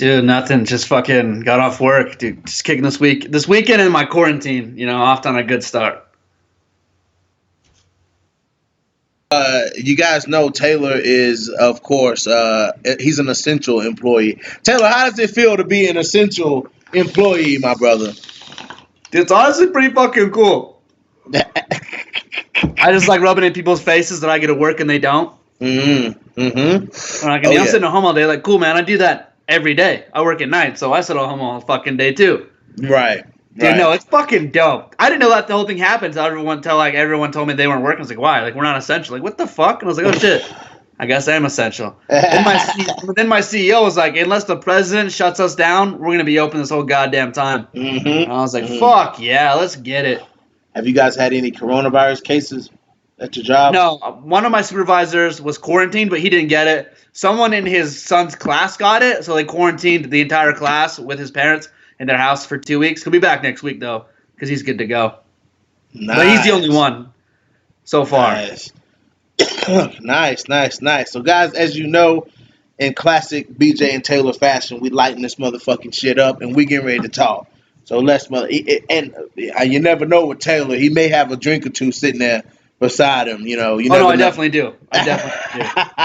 Dude, nothing. Just fucking got off work, dude. Just kicking this weekend in my quarantine. Off on a good start. You guys know Taylor is, of course, he's an essential employee. Taylor, how does it feel to be an essential employee, my brother? Dude, it's honestly pretty fucking cool. I just like rubbing in people's faces that I get to work and they don't. Mm-hmm. Mm-hmm. I'm sitting at home all day, like, cool, man. I do that every day. I work at night, so I sit at home all fucking day too. Right. Dude, no, it's fucking dope. I didn't know that the whole thing happened until everyone told me they weren't working. I was like, why? Like, we're not essential. Like, what the fuck? And I was like, oh shit. I guess I am essential. then my CEO was like, unless the president shuts us down, we're gonna be open this whole goddamn time. Mm-hmm. And I was like, fuck yeah, let's get it. Have you guys had any coronavirus cases at your job? No, one of my supervisors was quarantined, but he didn't get it. Someone in his son's class got it, so they quarantined the entire class with his parents in their house for 2 weeks. He'll be back next week, though, because he's good to go. Nice. But he's the only one so far. Nice. Nice. So, guys, as you know, in classic BJ and Taylor fashion, we lighten this motherfucking shit up, and we getting ready to talk. So you never know with Taylor. He may have a drink or two sitting there beside him. I definitely do. Yeah.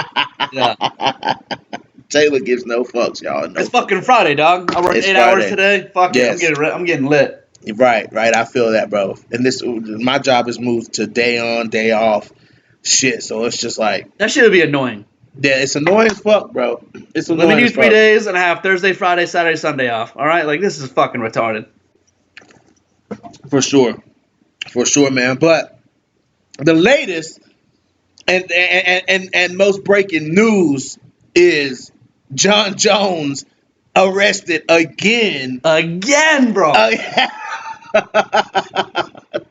Taylor gives no fucks, y'all. It's fucking Friday, dog. I worked 8 hours today. Fuck yes. I'm getting lit. Right. I feel that, bro. And my job is moved to day on, day off shit. So it's just like that shit would be annoying. Yeah, it's annoying as fuck, bro. It's annoying. Let me do 3 days and I have Thursday, Friday, Saturday, Sunday off. All right, like this is fucking retarded. For sure, man. But the latest and most breaking news is John Jones arrested again. Again, bro.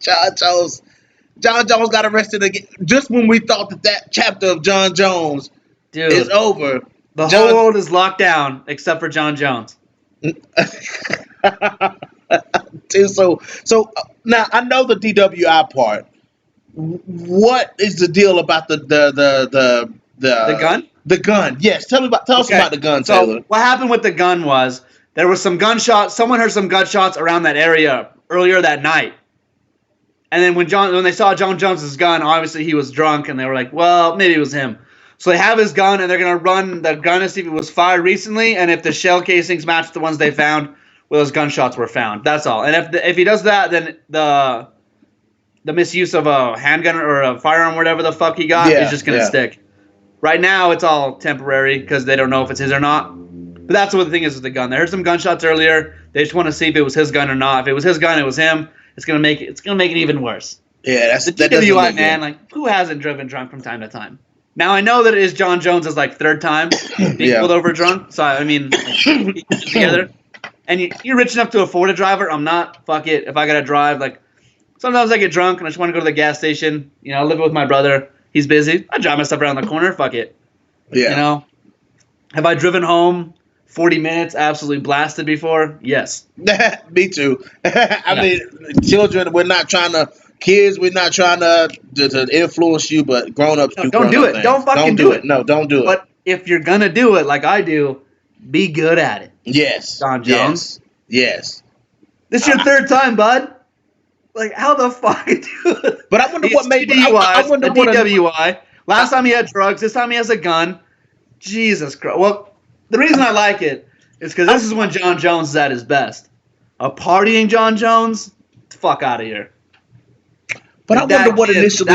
John Jones got arrested again. Just when we thought that chapter of John Jones is over. The whole world is locked down except for John Jones. Dude, so now I know the DWI part. What is the deal about the gun? The gun, yes. Tell us about the gun, Taylor. So what happened with the gun was there was some gunshots. Someone heard some gunshots around that area earlier that night. And then when they saw John Jones's gun, obviously he was drunk, and they were like, well, maybe it was him. So they have his gun, and they're going to run the gun to see if it was fired recently, and if the shell casings match the ones they found, where those gunshots were found. That's all. And if he does that, then the misuse of a handgun or a firearm, whatever the fuck he got, is just going to stick. Right now, it's all temporary because they don't know if it's his or not. But that's what the thing is with the gun. They heard some gunshots earlier. They just want to see if it was his gun or not. If it was his gun, it was him. It's gonna make it even worse. Yeah, that's the DWI man. Like, who hasn't driven drunk from time to time? Now I know that it is John Jones' like third time being pulled over drunk. So I mean, together. And you're rich enough to afford a driver. I'm not. Fuck it. If I gotta drive, like sometimes I get drunk and I just want to go to the gas station. I live with my brother. He's busy. I drive myself around the corner. Fuck it. Yeah. Have I driven home 40 minutes absolutely blasted before? Yes. Me too. I mean, children, we're not trying to influence you, but grown-ups do. Don't do it. Don't fucking do it. No, don't do it. But if you're going to do it like I do, be good at it. Yes. John Jones. Yes. This is your third time, bud. Like, how the fuck do it? But I wonder what made DWI. Last time he had drugs. This time he has a gun. Jesus Christ. Well, the reason I like it is because this is when John Jones is at his best. A partying John Jones, fuck out of here. But I wonder what initially.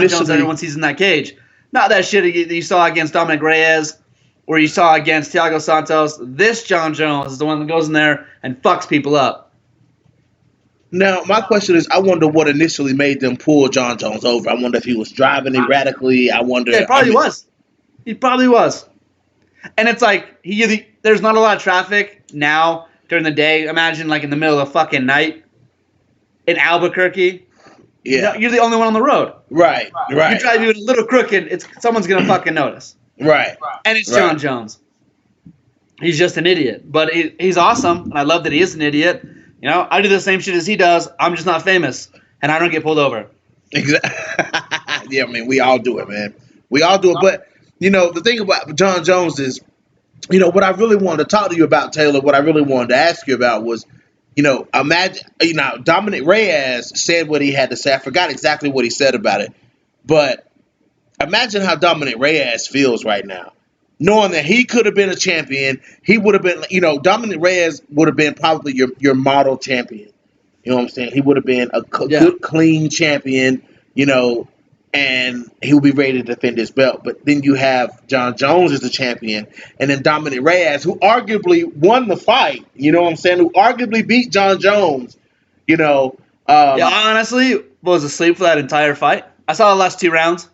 Jones everyone sees in that cage. Not that shit you saw against Dominic Reyes or you saw against Thiago Santos. This John Jones is the one that goes in there and fucks people up. Now, my question is, I wonder what initially made them pull John Jones over. I wonder if he was driving erratically. I wonder. Yeah, was. He probably was. And it's like, there's not a lot of traffic now during the day. Imagine like in the middle of the fucking night in Albuquerque. Yeah. You're the only one on the road. Right. You drive even a little crooked, someone's going to fucking notice. Right. And it's John Jones. He's just an idiot. But he's awesome, and I love that he is an idiot. I do the same shit as he does. I'm just not famous, and I don't get pulled over. Exactly. Yeah, I mean, we all do it, man. We all do it. But, the thing about John Jones is what I really wanted to talk to you about, Taylor, what I really wanted to ask you about was, imagine, Dominic Reyes said what he had to say. I forgot exactly what he said about it, but imagine how Dominic Reyes feels right now, knowing that he could have been a champion. He would have been, Dominic Reyes would have been probably your model champion. You know what I'm saying? He would have been a good, clean champion, and he would be ready to defend his belt. But then you have John Jones as the champion, and then Dominic Reyes, who arguably won the fight, you know what I'm saying? Who arguably beat John Jones, Yeah, I honestly was asleep for that entire fight. I saw the last 2 rounds,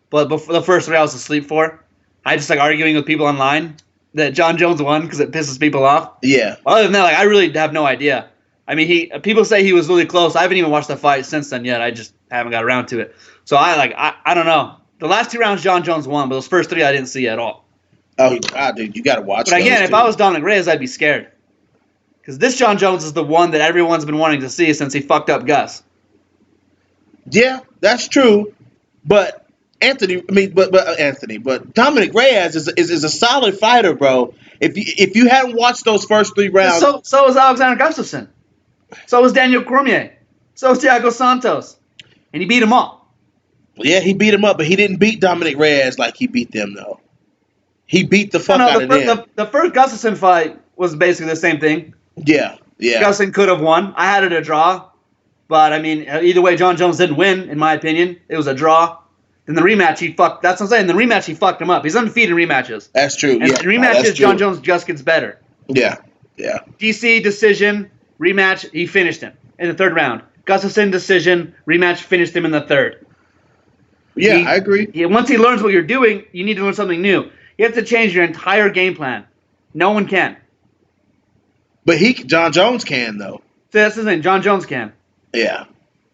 but before the first 3 I was asleep for. I just arguing with people online that John Jones won because it pisses people off. Yeah. Other than that, I really have no idea. I mean, people say he was really close. I haven't even watched the fight since then yet. I just haven't got around to it. So I don't know. The last 2 rounds, John Jones won, but those first 3 I didn't see at all. Oh God, dude, you gotta watch. But again, if I was Dominic Reyes, I'd be scared because this John Jones is the one that everyone's been wanting to see since he fucked up Gus. Yeah, that's true, but Anthony, but Dominic Reyes is a solid fighter, bro. If you hadn't watched those first 3 rounds, so was Alexander Gustafsson, so was Daniel Cormier, so was Thiago Santos, and he beat them all. Yeah, he beat him up, but he didn't beat Dominic Reyes like he beat them, though. He beat the fuck out of them. The first Gustafsson fight was basically the same thing. Yeah. Gustafsson could have won. I had it a draw, but I mean, either way, John Jones didn't win, in my opinion. It was a draw. In the rematch, that's what I'm saying. In the rematch, he fucked him up. He's undefeated in rematches. That's true. And in rematches, John Jones just gets better. Yeah. DC decision, rematch, he finished him in the 3rd round. Gustafsson decision, rematch, finished him in the 3rd. Yeah, I agree. Once he learns what you're doing, you need to learn something new. You have to change your entire game plan. No one can. But John Jones can, though. So that's the thing. John Jones can. Yeah.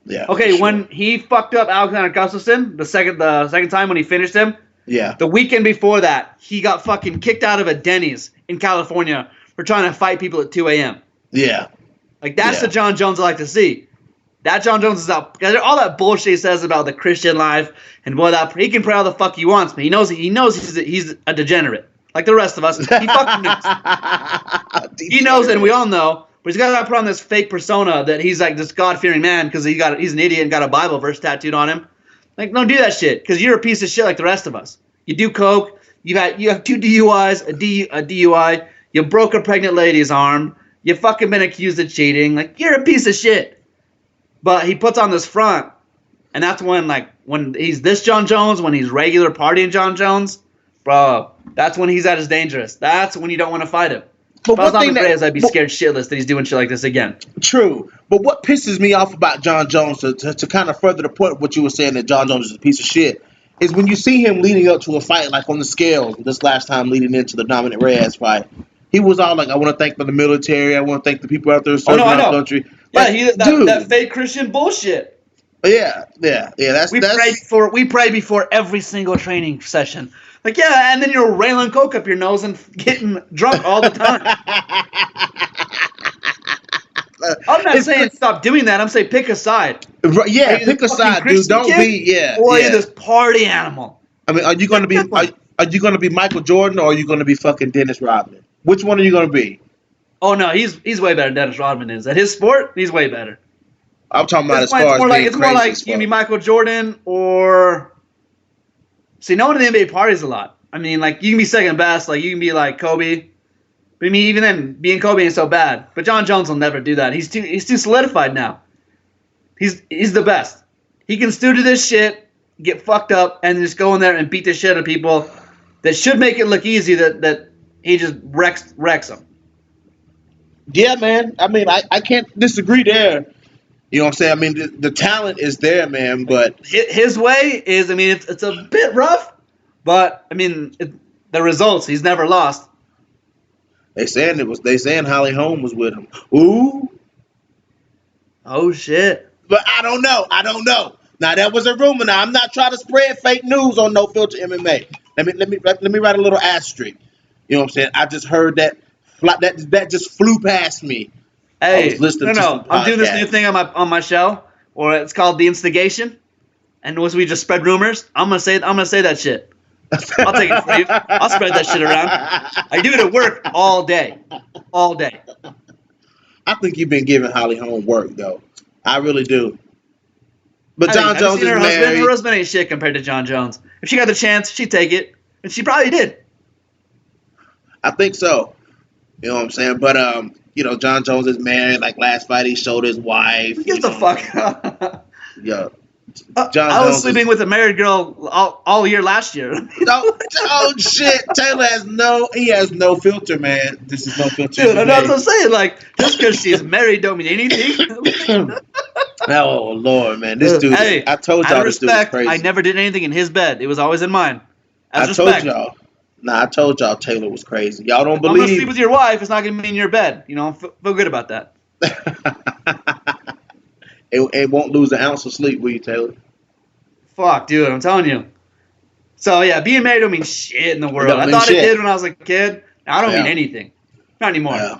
Okay, sure. When he fucked up Alexander Gustafsson the second time when he finished him, the weekend before that, he got fucking kicked out of a Denny's in California for trying to fight people at 2 a.m. Yeah. Like, that's the John Jones I like to see. That John Jones is out. All that bullshit he says about the Christian life and he can pray all the fuck he wants, but he knows he's a degenerate. Like the rest of us. He fucking knows. He knows, and we all know. But he's got to put on this fake persona that he's like this God-fearing man because he's an idiot and got a Bible verse tattooed on him. Like, don't do that shit because you're a piece of shit like the rest of us. You do coke. You have 2 DUIs, a DUI. You broke a pregnant lady's arm. You fucking been accused of cheating. Like, you're a piece of shit. But he puts on this front, and that's when he's this John Jones, when he's regular partying John Jones, bro, that's when he's at his dangerous. That's when you don't want to fight him. But if I was Dominic Reyes, I'd be scared shitless that he's doing shit like this again. True. But what pisses me off about John Jones, to kind of further the point of what you were saying that John Jones is a piece of shit, is when you see him leading up to a fight, like on the scales, this last time leading into the Dominic Reyes fight, he was all like, I want to thank the military, I want to thank the people out there serving our country. Yeah, that fake Christian bullshit. Yeah. We pray before every single training session. Like, yeah, and then you're railing coke up your nose and getting drunk all the time. I'm not saying stop doing that. I'm saying pick a side. Yeah, pick a side, dude. Don't be or you're this party animal. I mean, are you going to be are you going to be Michael Jordan or are you going to be fucking Dennis Rodman? Which one are you going to be? Oh no, he's way better than Dennis Rodman is. At his sport, he's way better. I'm talking about as far as being it's more like you can be Michael Jordan or no one in the NBA parties a lot. I mean, like you can be second best, like you can be like Kobe. But I mean, even then, being Kobe ain't so bad. But John Jones will never do that. He's too solidified now. He's the best. He can still do this shit, get fucked up, and just go in there and beat the shit out of people. That should make it look easy. That he just wrecks them. Yeah, man. I mean, I can't disagree there. You know what I'm saying? I mean, the talent is there, man. But his way is, I mean, it's a bit rough, but I mean, the results. He's never lost. They saying Holly Holm was with him. Ooh. Oh shit. But I don't know. Now that was a rumor. Now I'm not trying to spread fake news on No Filter MMA. Let me write a little asterisk. You know what I'm saying? I just heard that just flew past me. Hey, I'm doing this new thing on my show, or it's called The Instigation. And once we just spread rumors, I'm gonna say that shit. I'll take it for you. I'll spread that shit around. I do it at work all day. All day. I think you've been giving Holly Holm work, though. I really do. But John Have you Jones seen is her husband? Her married. husband ain't shit compared to John Jones. If she got the chance, she'd take it. And she probably did. I think so. You know what I'm saying? But John Jones is married. Like last fight, he showed his wife. Who gives a fuck? Yeah. John I was Jones sleeping is, with a married girl all year last year. oh shit! Taylor has no filter, man. This is no filter. Dude, I know what I'm saying. Like, just because she's married don't mean anything. Oh Lord, man, this dude. Hey, I told out y'all of this dude is respect, crazy. I never did anything in his bed. It was always in mine. I As told respect. y'all. Nah, I told y'all Taylor was crazy. Y'all don't I'm gonna sleep believe. with your wife. It's not gonna be in your bed. You know, feel good about that. It won't lose an ounce of sleep, will you, Taylor? Fuck, dude, I'm telling you. So yeah, being married don't mean shit in the world. don't I mean thought shit. it did when I was a kid. Now I don't mean Yeah. anything. Not anymore. Yeah.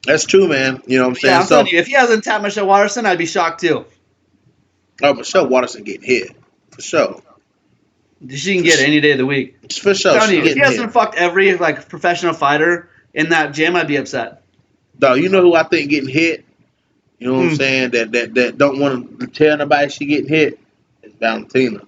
That's true, man. You know what I'm saying? Yeah, I'm telling you, if he hasn't tapped Michelle Watterson, I'd be shocked too. Oh, Michelle Watterson getting hit. For sure. She can get it any day of the week. For sure. I'm telling She you, if he getting hasn't hit. fucked every like professional fighter in that gym, I'd be upset. Dog, you know who I think getting hit? You know what I'm Hmm. saying? That don't want to tell nobody she getting hit? It's Valentina.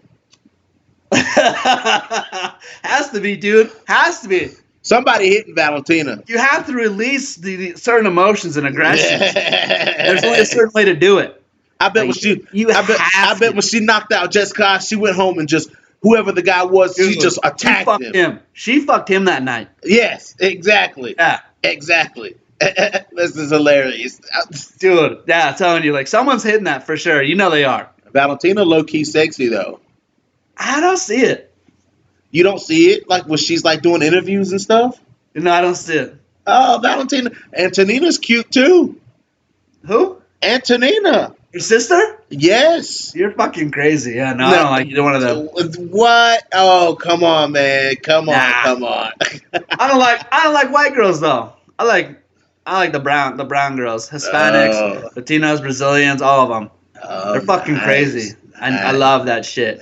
Has to be, dude. Has to be. Somebody hitting Valentina. You have to release the certain emotions and aggressions. There's only a certain way to do it. I bet Like, I bet when she knocked out Jessica, she went home and just whoever the guy was, dude, she just attacked him. She fucked him that night. Yes, exactly. Yeah. Exactly. This is hilarious. Dude, yeah, I'm telling you, like someone's hitting that for sure. You know they are. Valentina low key sexy though. I don't see it. You don't see it like when she's like doing interviews and stuff. No, I don't see it. Oh, Valentina. Antonina's cute too. Who? Antonina. Your sister? Yes. You're fucking crazy. Yeah, no, I don't like either one of them. What? Oh, come on, man. Come on. I don't like white girls though. I like the brown girls, Hispanics, Latinos, Brazilians, all of them. They're fucking crazy. I love that shit.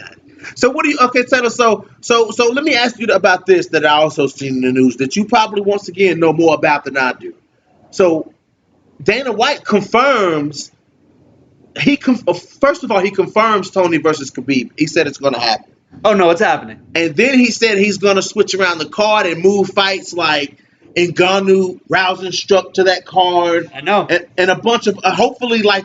So what do you? Okay, Taylor. So let me ask you about this that I also seen in the news that you probably once again know more about than I do. So Dana White confirms. First of all, he confirms Tony versus Khabib. He said it's going to happen. Oh no, it's happening. And then he said he's going to switch around the card and move fights like Ngannou, Rousing-Struck to that card. I know. And a bunch of hopefully like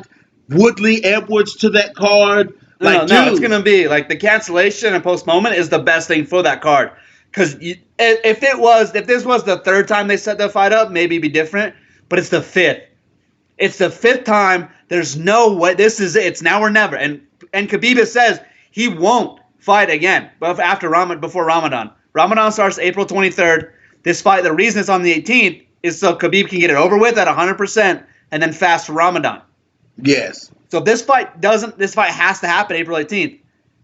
Woodley, Edwards to that card. No, it's gonna be like the cancellation and postponement is the best thing for that card. Because if this was the third time they set the fight up, maybe it'd be different. But it's the fifth. It's the fifth time. There's no way. This is it. It's now or never. And Khabib says he won't fight again. But before Ramadan. Ramadan starts April 23rd. This fight, the reason it's on the 18th is so Khabib can get it over with at 100% and then fast for Ramadan. Yes. So if this fight has to happen April 18th.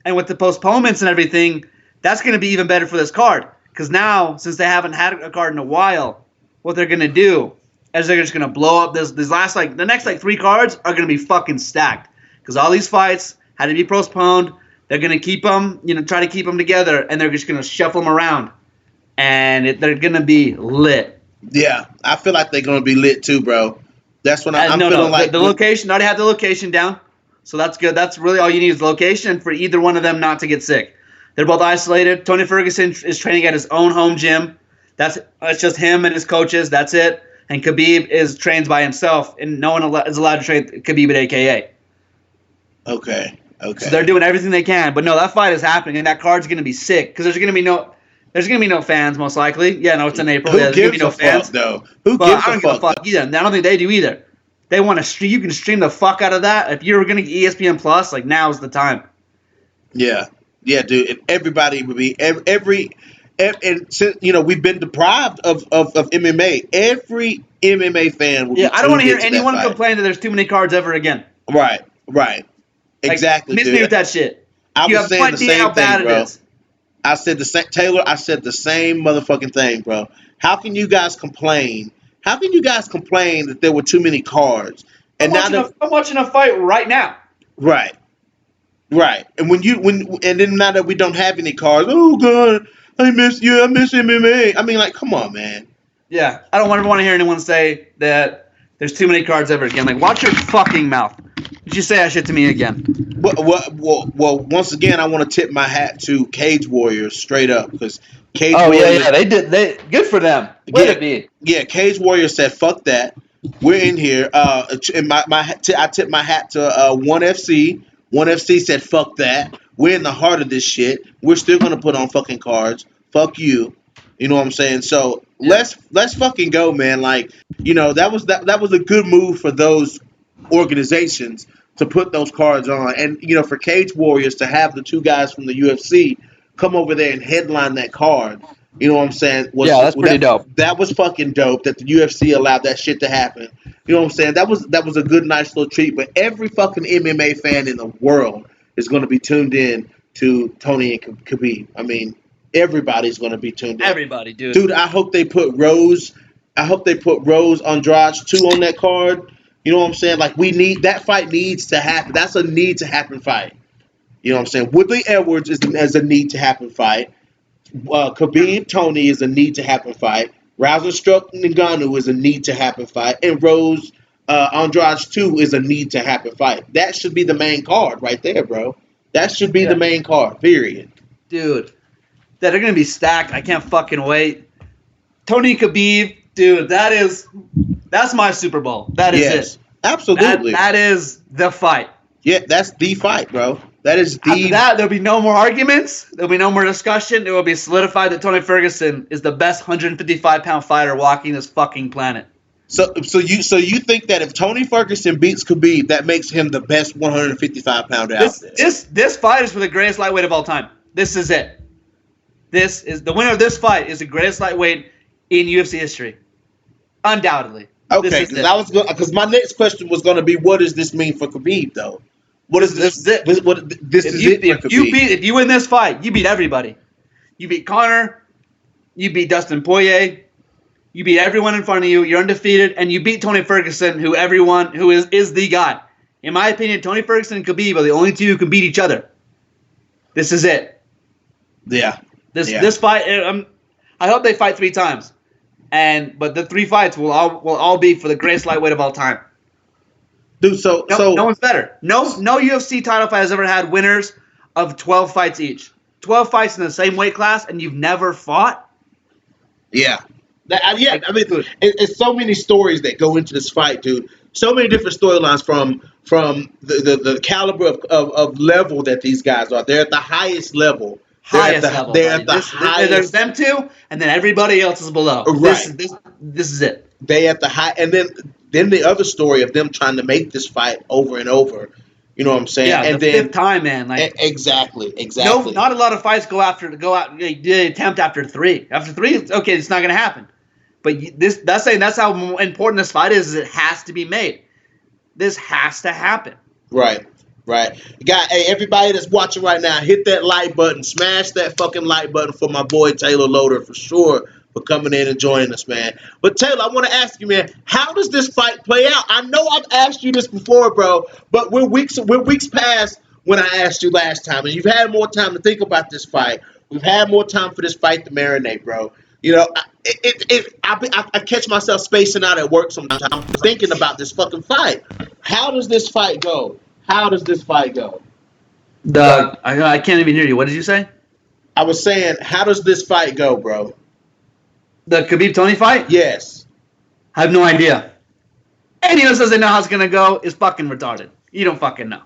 And with the postponements and everything, that's going to be even better for this card. Because now, since they haven't had a card in a while, what they're going to do is they're just going to blow up these last, like, the next, like, 3 cards are going to be fucking stacked. Because all these fights had to be postponed. They're going to keep them, try to keep them together. And they're just going to shuffle them around. And they're going to be lit. Yeah, I feel like they're going to be lit too, bro. That's when I'm feeling like the location. I already have the location down, so that's good. That's really all you need is the location for either one of them not to get sick. They're both isolated. Tony Ferguson is training at his own home gym. That's just him and his coaches. That's it. And Khabib trains by himself, and no one is allowed to train Khabib at AKA. Okay. So they're doing everything they can, but no, that fight is happening, and that card's going to be sick because there's going to be no fans most likely. Yeah, no, it's in April. Who there's gives going to be no a fans. fuck though? Who But gives I don't a give a fuck? fuck either. I don't think they do either. They want to stream. You can stream the fuck out of that. If you're going to get ESPN Plus, like now's the time. Yeah, dude. And everybody would be and since we've been deprived of MMA. Every MMA fan would be. Yeah, I don't want to hear tuned into anyone that fight. complain that there's too many cards ever again. Right. Like, Exactly, miss dude. me with that shit. I You was have saying no the idea same how bad thing, it bro. is. I said the same, Taylor. I said the same motherfucking thing, bro. How can you guys complain? How can you guys complain that there were too many cards? And I'm watching a fight right now. right. Right. And and then now that we don't have any cards, oh god, I miss you. I miss MMA. I mean, like, come on, man. Yeah, I don't ever want to hear anyone say that there's too many cards ever again. Like, watch your fucking mouth. Did you say that shit to me again? Well, once again, I want to tip my hat to Cage Warriors straight up because Cage Oh Warriors. yeah, they did. They good for them. Way to be. Yeah, Cage Warriors said, "Fuck that. We're in here." And I tip my hat to One FC. One FC said, "Fuck that. We're in the heart of this shit. We're still gonna put on fucking cards. Fuck you." You know what I'm saying? So Yeah. let's fucking go, man. Like, that was a good move for those organizations to put those cards on, and for Cage Warriors to have the two guys from the UFC come over there and headline that card. You know what I'm saying? Yeah, that's pretty dope. That was fucking dope that the UFC allowed that shit to happen. You know what I'm saying? That was a good, nice little treat. But every fucking MMA fan in the world is going to be tuned in to Tony and Khabib. I mean, everybody's going to be tuned in. Everybody, dude. Dude, I hope they put Rose Andrade 2 on that card. You know what I'm saying? Like, that fight needs to happen. That's a need to happen fight. You know what I'm saying? Woodley Edwards is a need to happen fight. Khabib Tony is a need to happen fight. Rozenstruck Ngannou is a need to happen fight. And Rose Andrade 2 is a need to happen fight. That should be the main card right there, bro. That should be the main card, period. Dude, that are going to be stacked. I can't fucking wait. Tony Khabib, dude, that's my Super Bowl. That is it. Absolutely. That is the fight. Yeah, that's the fight, bro. That is the. After that, there'll be no more arguments. There'll be no more discussion. It will be solidified that Tony Ferguson is the best 155-pound fighter walking this fucking planet. So you think that if Tony Ferguson beats Khabib, that makes him the best 155-pounder out there? This fight is for the greatest lightweight of all time. This is it. This is the winner of this fight is the greatest lightweight in UFC history, undoubtedly. Okay, because my next question was going to be, what does this mean for Khabib, though? What is this? If you win this fight, you beat everybody. You beat Conor. You beat Dustin Poirier. You beat everyone in front of you. You're undefeated, and you beat Tony Ferguson, who is the guy. In my opinion, Tony Ferguson and Khabib are the only two who can beat each other. This is it. Yeah. This fight. I hope they fight 3 times, but the 3 fights will all be for the greatest lightweight of all time. Dude, so no one's better. No UFC title fight has ever had winners of 12 fights each. 12 fights in the same weight class, and you've never fought? Yeah. I mean, it's so many stories that go into this fight, dude. So many different storylines from the caliber of level that these guys are. They're at the highest level. There's them two, and then everybody else is below. Right. This is it. They at the high, and then the other story of them trying to make this fight over and over. You know what I'm saying? Yeah, and the 5th time, man. Like exactly. No, not a lot of fights go out. They attempt after 3. After 3, okay, it's not going to happen. But that's how important this fight is. It has to be made. This has to happen. Right. Hey, everybody that's watching right now, hit that like button. Smash that fucking like button for my boy Taylor Loder for sure for coming in and joining us, man. But Taylor, I want to ask you, man, how does this fight play out? I know I've asked you this before, bro, but we're weeks past when I asked you last time, and you've had more time to think about this fight. We've had more time for this fight to marinate, bro. You know, I catch myself spacing out at work sometimes. I'm thinking about this fucking fight. How does this fight go? I can't even hear you. What did you say? I was saying, how does this fight go, bro? The Khabib-Tony fight? Yes. I have no idea. Anyone who says they know how it's going to go is fucking retarded. You don't fucking know.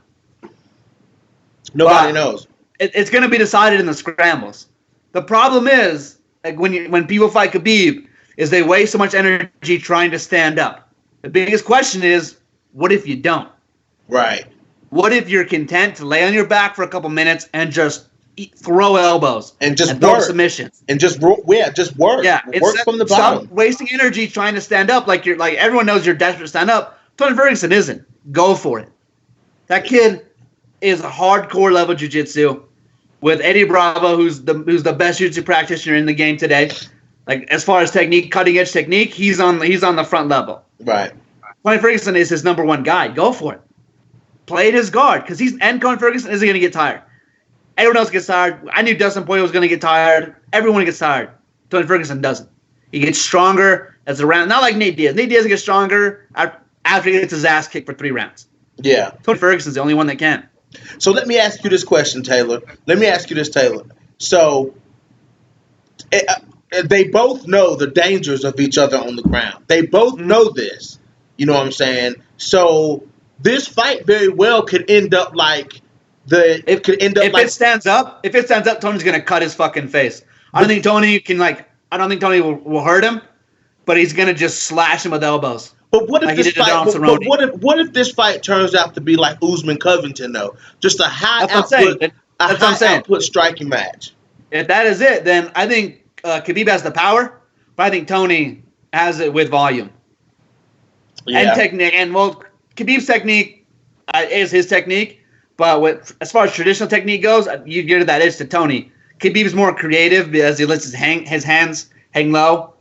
Nobody knows. It's going to be decided in the scrambles. The problem is, like when people fight Khabib, is they waste so much energy trying to stand up. The biggest question is, what if you don't? Right. What if you're content to lay on your back for a couple minutes and just throw elbows and just throw submissions and just work? Yeah, work from the bottom. Stop wasting energy trying to stand up like everyone knows you're desperate to stand up. Tony Ferguson isn't. Go for it. That kid is a hardcore level jiu-jitsu with Eddie Bravo, who's the best jiu-jitsu practitioner in the game today. Like as far as technique, cutting edge technique, he's on the front level. Right. Tony Ferguson is his number 1 guy. Go for it. played his guard because Conor Ferguson isn't going to get tired. Everyone else gets tired. I knew Dustin Poirier was going to get tired. Everyone gets tired. Tony Ferguson doesn't. He gets stronger as the round. Not like Nate Diaz. Nate Diaz gets stronger after he gets his ass kicked for 3 rounds. Yeah. Tony Ferguson's the only one that can. So let me ask you this question, Taylor. So they both know the dangers of each other on the ground. They both know this. You know what I'm saying? So this fight very well could end up like If it stands up, Tony's gonna cut his fucking face. I don't think Tony will hurt him, but he's gonna just slash him with elbows. But what if this fight? What if this fight turns out to be like Usman Covington though? Just a high output striking match. If that is it, then I think Khabib has the power, but I think Tony has it with volume and technique. And Khabib's technique is his technique. But as far as traditional technique goes, you give that edge to Tony. Khabib's more creative because he lets his hands hang low,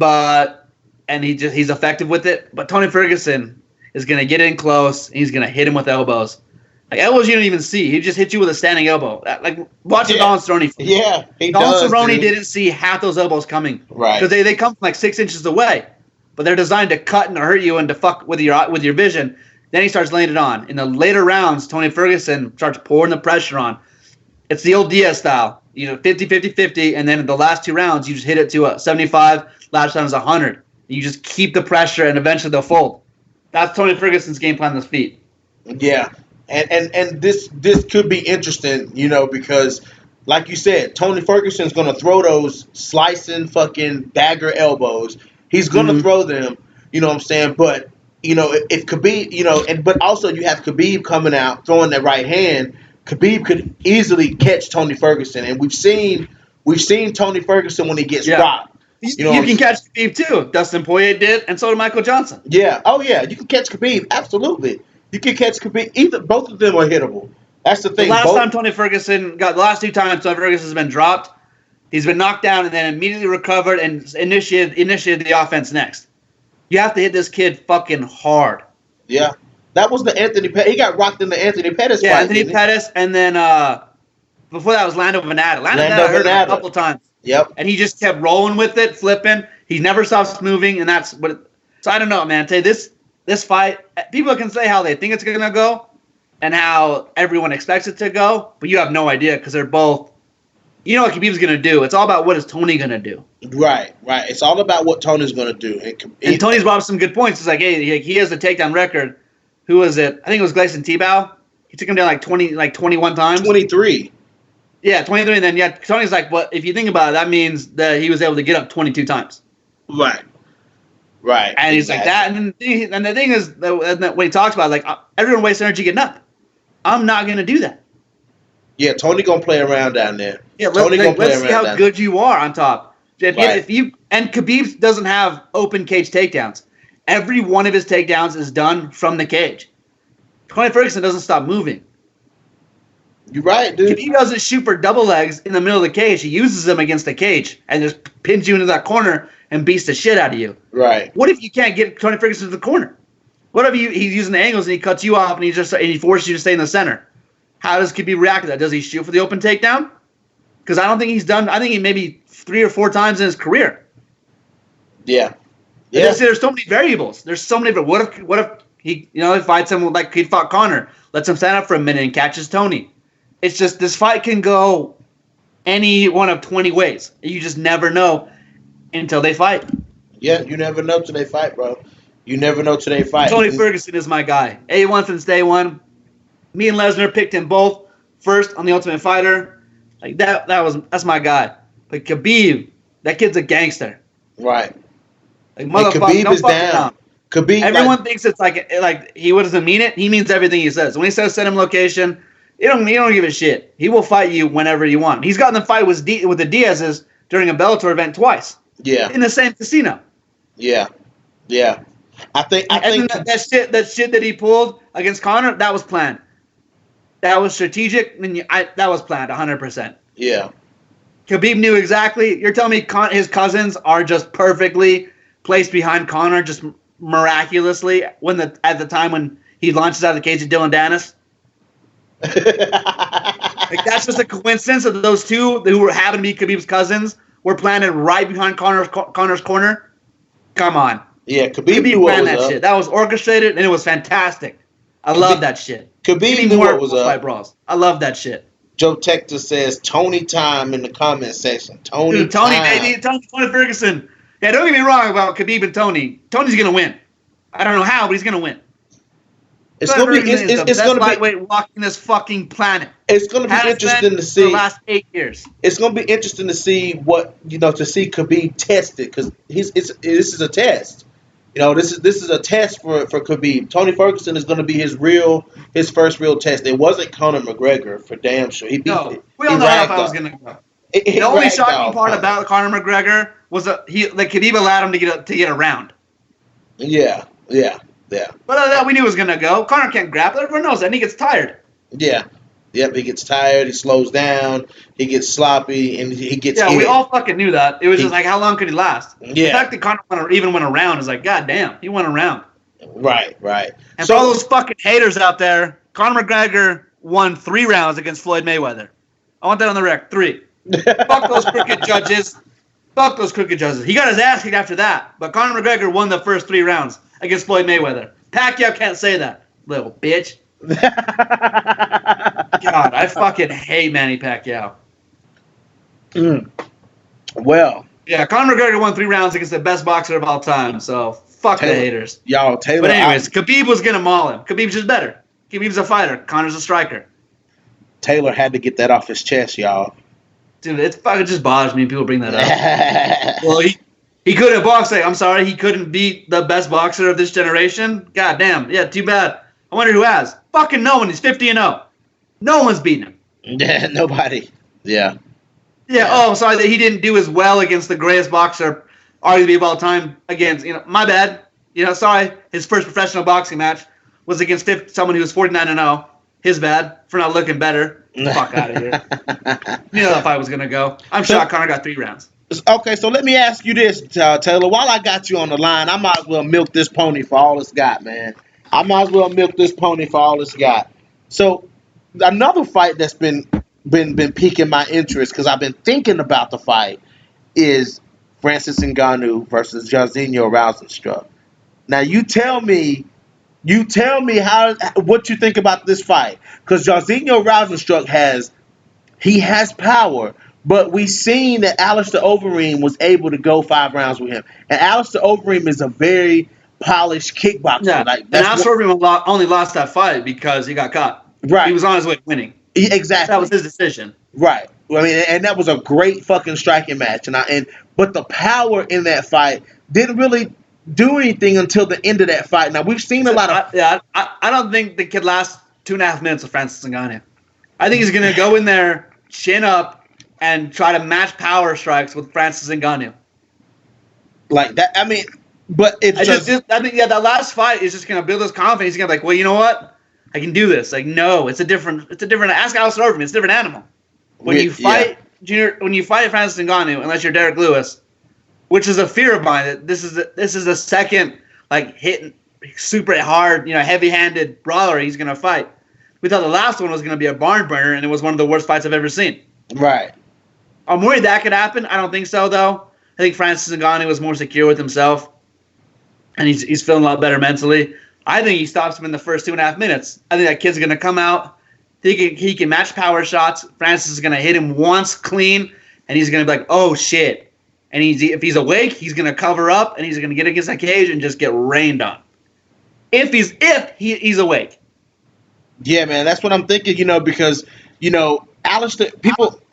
and he's effective with it. But Tony Ferguson is gonna get in close. And he's gonna hit him with elbows, like elbows you don't even see. He just hit you with a standing elbow. Like watch the Don Cerrone. Yeah, Don Cerrone didn't see half those elbows coming, right? Because they come from like 6 inches away, but they're designed to cut and hurt you and to fuck with your vision. Then he starts laying it on. In the later rounds, Tony Ferguson starts pouring the pressure on. It's the old Diaz style. 50-50-50, and then in the last 2 rounds, you just hit it to a 75, last round is 100. You just keep the pressure, and eventually they'll fold. That's Tony Ferguson's game plan on his feet. Yeah, and this could be interesting, because, like you said, Tony Ferguson's going to throw those slicing fucking dagger elbows. He's going to throw them, you know what I'm saying? But if Khabib, but also you have Khabib coming out throwing that right hand. Khabib could easily catch Tony Ferguson, and we've seen Tony Ferguson when he gets dropped. You can catch Khabib too. Dustin Poirier did, and so did Michael Johnson. Yeah. Oh yeah, you can catch Khabib. Absolutely, you can catch Khabib. Both of them are hittable. That's the thing. The last 2 times Tony Ferguson has been dropped, he's been knocked down and then immediately recovered and initiated the offense next. You have to hit this kid fucking hard. Yeah. That was the Anthony Pettis. He got rocked in the Anthony Pettis fight. Yeah, Anthony Pettis, and then before that was Lando Venata. Lando Venata hurt him a couple times. Yep. And he just kept rolling with it, flipping. He never stops moving, and that's what. So I don't know, man. This fight, people can say how they think it's going to go and how everyone expects it to go, but you have no idea because they're both. You know what Khabib's going to do. It's all about what is Tony going to do. Right. It's all about what Tony's going to do. And Tony's brought up some good points. It's like, hey, he has the takedown record. Who was it? I think it was Gleison Tebow. He took him down like 21 times. 23. Yeah, 23. And then Tony's like, well, if you think about it, that means that he was able to get up 22 times. Right. And he's like that. And the thing is, that when he talks about it, like everyone wastes energy getting up. I'm not going to do that. Yeah, Tony gonna play around down there. Yeah, let's see how good you are on top. And Khabib doesn't have open cage takedowns. Every one of his takedowns is done from the cage. Tony Ferguson doesn't stop moving. You're right, dude. Khabib doesn't shoot for double legs in the middle of the cage. He uses them against the cage and just pins you into that corner and beats the shit out of you. Right. What if you can't get Tony Ferguson to the corner? What if he's using the angles and he cuts you off and he forces you to stay in the center? How does Khabib react to that? Does he shoot for the open takedown? Because I don't think he's done. I think he maybe 3 or 4 times in his career. Yeah. There's so many variables. There's so many. What if he fights him like he fought Conor, lets him stand up for a minute and catches Tony? It's just this fight can go any one of 20 ways. You just never know until they fight. Yeah, you never know till they fight, bro. You never know till they fight. Tony Ferguson is my guy. A1 since day one. Me and Lesnar picked him both first on the Ultimate Fighter. Like that's my guy. But Khabib, that kid's a gangster. Right. Like motherfucker, Khabib is down. Khabib, everyone thinks it's like he doesn't mean it. He means everything he says. When he says send him location, he don't give a shit. He will fight you whenever you want. He's gotten in the fight with the Diaz's during a Bellator event twice. Yeah. In the same casino. Yeah. I think that shit that he pulled against Conor, that was planned. That was strategic, and that was planned 100%. Yeah. Khabib knew exactly. You're telling me his cousins are just perfectly placed behind Conor, just miraculously at the time when he launches out of the cage at Dylan Dennis. Like, that's just a coincidence that those two who were happened to be Khabib's cousins were planted right behind Connor's corner. Come on. Yeah, Khabib planned that shit. That was orchestrated and it was fantastic. I love that shit. Khabib knew what was up. Brawls. I love that shit. Joe Texas says Tony time in the comment section. Tony baby. Tony Ferguson. Yeah, don't get me wrong about Khabib and Tony. Tony's gonna win. I don't know how, but he's gonna win. It's gonna be. It's gonna be lightweight walking this fucking planet. It's gonna be interesting to see. The last 8 years. It's gonna be interesting to see to see Khabib tested because this is a test. This is a test for Khabib. Tony Ferguson is going to be his first real test. It wasn't Conor McGregor for damn sure. We all know how I was going to go. The only shocking part about Conor McGregor was that Khabib allowed him to get around. Yeah. But we knew it was going to go. Conor can't grapple. Everyone knows that. And he gets tired. Yeah. Yep, he gets tired, he slows down, he gets sloppy, and he gets we all fucking knew that. It was just like, how long could he last? Yeah. The fact that Conor even went around is like, god damn, he went around. Right. And for all those fucking haters out there, Conor McGregor won 3 rounds against Floyd Mayweather. I want that on the record. 3. Fuck those crooked judges. He got his ass kicked after that, but Conor McGregor won the first 3 rounds against Floyd Mayweather. Pacquiao can't say that, little bitch. God, I fucking hate Manny Pacquiao. Well, yeah, Conor McGregor won 3 rounds against the best boxer of all time. So fuck Taylor, the haters, Taylor. But anyways, Khabib was gonna maul him. Khabib's just better. Khabib's a fighter. Conor's a striker. Taylor had to get that off his chest, y'all. Dude, it fucking just bothers me when people bring that up. Well, he couldn't box. I'm sorry, he couldn't beat the best boxer of this generation. God damn. Yeah, too bad. I wonder who has. Fucking no one. He's 50-0. No one's beating him. Yeah, nobody. Yeah. Oh, sorry that he didn't do as well against the greatest boxer, arguably of all time. Against, my bad. Sorry. His first professional boxing match was against someone who was 49-0. His bad for not looking better. Fuck out of here. You know that fight was gonna go. I'm shocked Conor got 3 rounds. Okay, so let me ask you this, Taylor. While I got you on the line, I might as well milk this pony for all it's got, man. So another fight that's been piquing my interest because I've been thinking about the fight is Francis Ngannou versus Jairzinho Rozenstruik. Now you tell me what you think about this fight because Jairzinho Rozenstruik has power, but we've seen that Alistair Overeem was able to go 5 rounds with him, and Alistair Overeem is a very polished kickboxer. Yeah. And Alistair Overeem only lost that fight because he got caught. Right. He was on his way to winning. Exactly. That was his decision. Right. I mean, and that was a great fucking striking match. But the power in that fight didn't really do anything until the end of that fight. Now we've seen a lot of. I don't think the kid lasts 2.5 minutes with Francis Ngannou. I think he's gonna go in there, chin up, and try to match power strikes with Francis Ngannou. Like that. I mean. But it's I think that last fight is just gonna build his confidence. He's gonna be like, well, you know what? I can do this. Like, no, it's a different. Ask Alistair Overeem. It's a different animal. When you fight Francis Ngannou, unless you're Derek Lewis, which is a fear of mine, that this is a second hitting super hard, heavy-handed brawler he's gonna fight. We thought the last one was gonna be a barn burner, and it was one of the worst fights I've ever seen. Right. I'm worried that could happen. I don't think so, though. I think Francis Ngannou was more secure with himself. And he's feeling a lot better mentally. I think he stops him in the first 2.5 minutes. I think that kid's going to come out. He can match power shots. Francis is going to hit him once clean, and he's going to be like, oh, shit. And if he's awake, he's going to cover up, and he's going to get against that cage and just get rained on. If he's awake. Yeah, man, that's what I'm thinking, because, Alistair,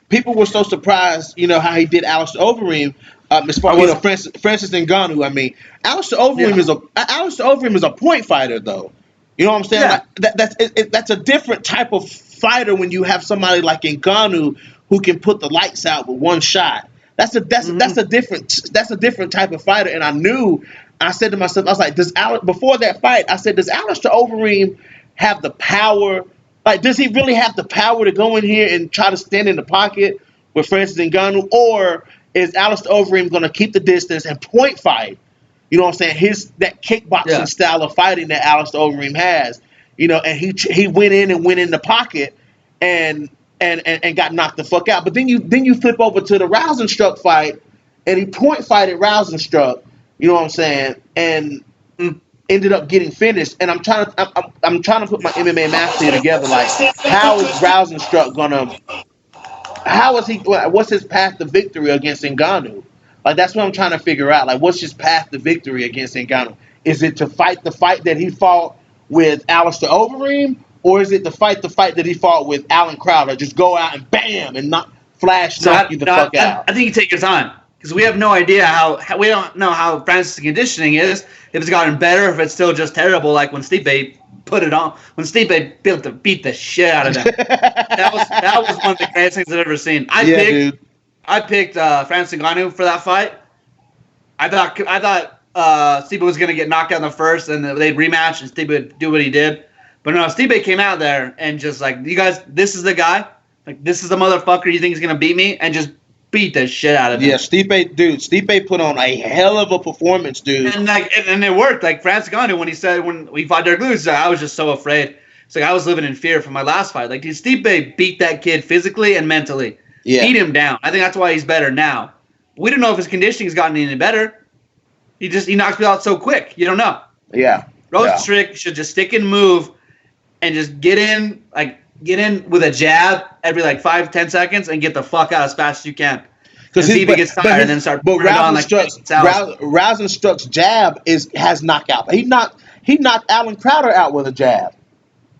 people were so surprised, how he did Alistair Overeem. As far as Francis Ngannou, I mean, Alistair Overeem is a point fighter, though. You know what I'm saying? Yeah. Like, that's a different type of fighter when you have somebody like Ngannou who can put the lights out with one shot. That's a different type of fighter. And I said to myself, I was like, before that fight, I said, does Alistair Overeem have the power? Like, does he really have the power to go in here and try to stand in the pocket with Francis Ngannou, or is Alistair Overeem going to keep the distance and point fight? You know what I'm saying? That kickboxing style of fighting that Alistair Overeem has. and he went in the pocket and got knocked the fuck out. But then you flip over to the Rosenstruck fight, and he point fighted Rosenstruck. You know what I'm saying? And ended up getting finished. And I'm trying to put my MMA mastery together. Like, how is Rosenstruck gonna? How is he? What's his path to victory against Ngannou? Like, that's what I'm trying to figure out. Like, what's his path to victory against Ngannou? Is it to fight the fight that he fought with Alistair Overeem, or is it to fight the fight that he fought with Alan Crowder? Just go out and bam and knock you the fuck out. I think you take your time because we have no idea how we don't know how Francis' conditioning is. If it's gotten better, if it's still just terrible, like when Stipe put it on, when Stipe beat the shit out of him. that was one of the greatest things I've ever seen. I picked Francis Ngannou for that fight. I thought Stipe was gonna get knocked out in the first, and they'd rematch, and Stipe would do what he did. But no, Stipe came out there and just like, you guys, this is the guy. Like, this is the motherfucker you think is gonna beat me, and just beat the shit out of him. Yeah, Stipe put on a hell of a performance, dude. And it worked. Like Francis Ngannou, when we fought Derek Lewis, I was just so afraid. It's like I was living in fear from my last fight. Like, dude, Stipe beat that kid physically and mentally. Yeah. Beat him down. I think that's why he's better now. We don't know if his conditioning's gotten any better. He knocks me out so quick. You don't know. Yeah. Rosenstruck should just stick and move and just get in with a jab every 5-10 seconds and get the fuck out as fast as you can. Because see if he gets tired and then start putting it on like Rosenstruck's jab has knockout. He knocked Alan Crowder out with a jab.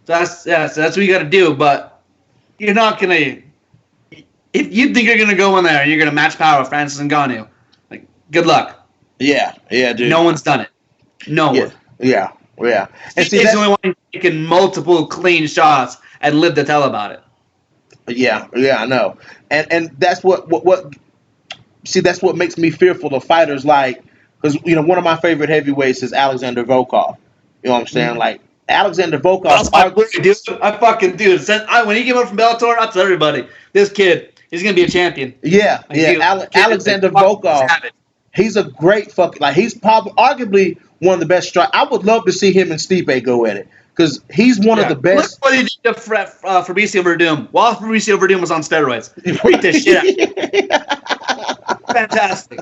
So that's what you got to do. But you're not gonna. If you think you're gonna go in there and you're gonna match power with Francis Ngannou, like, good luck. Yeah, dude. No one's done it. No one. Yeah. And he's the only one taking multiple clean shots and lived to tell about it. Yeah, I know. And that's what that's what makes me fearful of fighters like, because one of my favorite heavyweights is Alexander Volkov. You know what I'm saying? Mm-hmm. Like, Alexander Volkov. I fucking do. When he came up from Bellator, I told everybody, this kid, he's gonna be a champion. Yeah. Alexander Volkov. He's a great fucking, he's probably arguably one of the best strikers. I would love to see him and Stipe go at it, because he's one of the best. Look what he did to Fabricio Verdum while Fabricio Verdum was on steroids. Beat the shit out. Fantastic.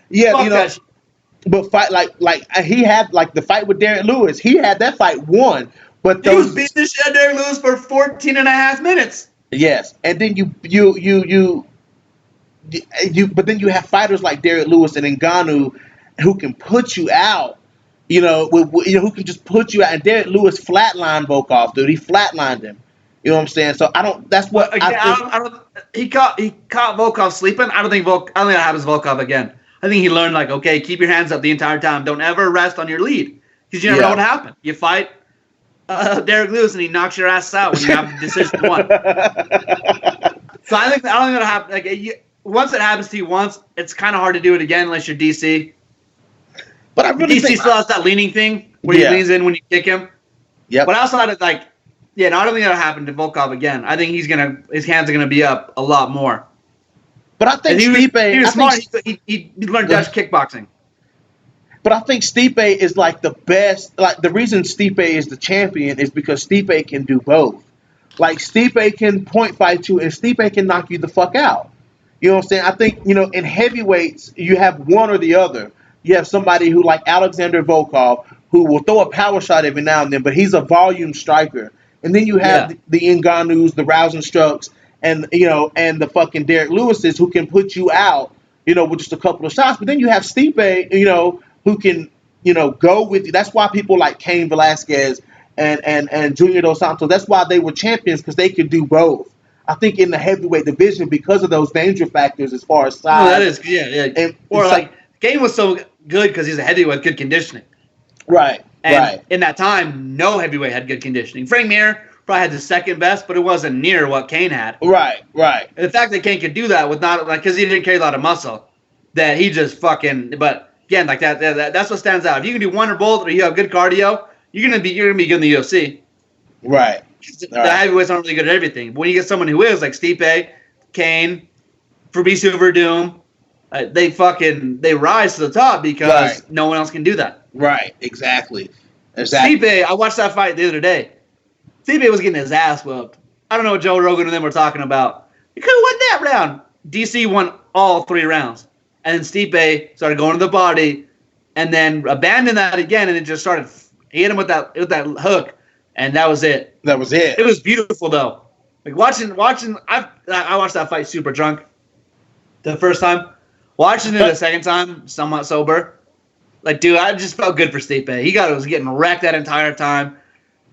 Yeah, but fight like he had the fight with Derek Lewis. He had that fight won, but he was beating the shit out of Derek Lewis for 14 and a half minutes. Yes, and then but then you have fighters like Derek Lewis and Ngannou who can put you out. Who can just put you out. And Derek Lewis flatlined Volkov, dude. He flatlined him. You know what I'm saying? So I don't. That's what I don't. He caught Volkov sleeping. I don't think that happens to Volkov again. I think he learned, okay, keep your hands up the entire time. Don't ever rest on your lead, because you never know what happened. You fight Derek Lewis and he knocks your ass out when you have the decision one. So I don't think that'll happen. Once it happens to you once, it's kind of hard to do it again unless you're DC. But I really DC still has that leaning thing where he leans in when you kick him. Yeah. But outside of no, I don't think that'll happen to Volkov again. I think his hands are gonna be up a lot more. But I think he was smart. He learned Dutch kickboxing. But I think Stipe is the best. The reason Stipe is the champion is because Stipe can do both. Stipe can point fight you, and Stipe can knock you the fuck out. You know what I'm saying? I think, in heavyweights, you have one or the other. You have somebody who, like Alexander Volkov, who will throw a power shot every now and then, but he's a volume striker. And then you have the Ngannous, the Rosenstrucks, and the fucking Derek Lewises who can put you out, with just a couple of shots. But then you have Stipe, who can, go with you. That's why people like Cain Velasquez and Junior Dos Santos, that's why they were champions, because they could do both. I think in the heavyweight division, because of those danger factors as far as size. Oh, that is, yeah. And, Cain was so good because he's a heavyweight with good conditioning. Right. And in that time, no heavyweight had good conditioning. Frank Mir probably had the second best, but it wasn't near what Cain had. Right. And the fact that Cain could do that with because he didn't carry a lot of muscle, that he just but again, that's what stands out. If you can do one or both, or you have good cardio, you're gonna be good in the UFC. Right. The heavyweights aren't really good at everything. But when you get someone who is, like Stipe, Cain, Fabricio Verdum, they rise to the top because no one else can do that. Right, exactly. Stipe, I watched that fight the other day. Stipe was getting his ass whooped. I don't know what Joe Rogan and them were talking about. You could have won that round. DC won all 3 rounds. And then Stipe started going to the body and then abandoned that again and then just started hit him with that hook. And that was it. That was it. It was beautiful though. Like watching I watched that fight super drunk the first time. Watching it the second time, somewhat sober. Like, dude, I just felt good for Stipe. He was getting wrecked that entire time.